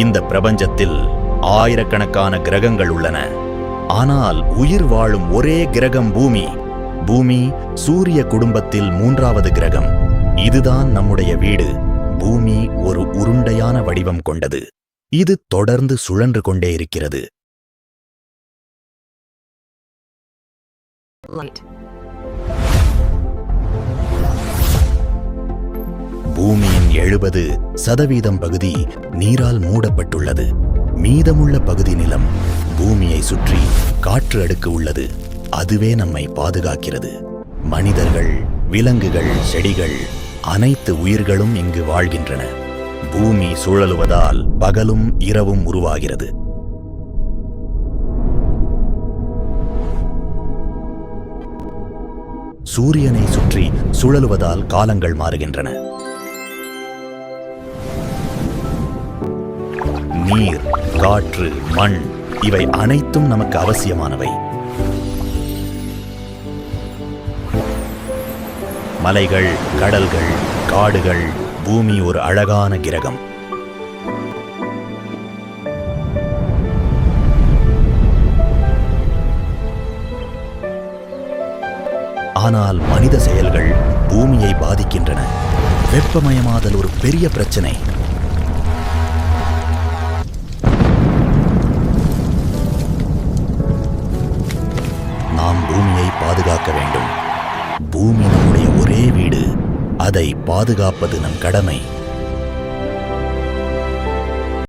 இந்த பிரபஞ்சத்தில் ஆயிரக்கணக்கான கிரகங்கள் உள்ளன. ஆனால் உயிர் வாழும் ஒரே கிரகம் பூமி. பூமி சூரிய குடும்பத்தில் 3வது கிரகம். இதுதான் நம்முடைய வீடு. பூமி ஒரு உருண்டையான வடிவம் கொண்டது. இது தொடர்ந்து சுழன்று கொண்டே இருக்கிறது. பூமியின் 70% பகுதி நீரால் மூடப்பட்டுள்ளது. மீதமுள்ள பகுதி நிலம். பூமியை சுற்றி காற்று அடுக்கு உள்ளது. அதுவே நம்மை பாதுகாக்கிறது. மனிதர்கள், விலங்குகள், செடிகள், அனைத்து உயிர்களும் இங்கு வாழ்கின்றன. பூமி சுழலுவதால் பகலும் இரவும் உருவாகிறது. சூரியனை சுற்றி சுழலுவதால் காலங்கள் மாறுகின்றன. நீர், காற்று, மண் இவை அனைத்தும் நமக்கு அவசியமானவை. மலைகள், கடல்கள், காடுகள், பூமி ஒரு அழகான கிரகம். ஆனால் மனித செயல்கள் பூமியை பாதிக்கின்றன. வெப்பமயமாதல் ஒரு பெரிய பிரச்சனை. நாம் பூமியை பாதுகாக்க வேண்டும். பூமி நம்முடைய ஒரே வீடு. அதை பாதுகாப்பது நம் கடமை.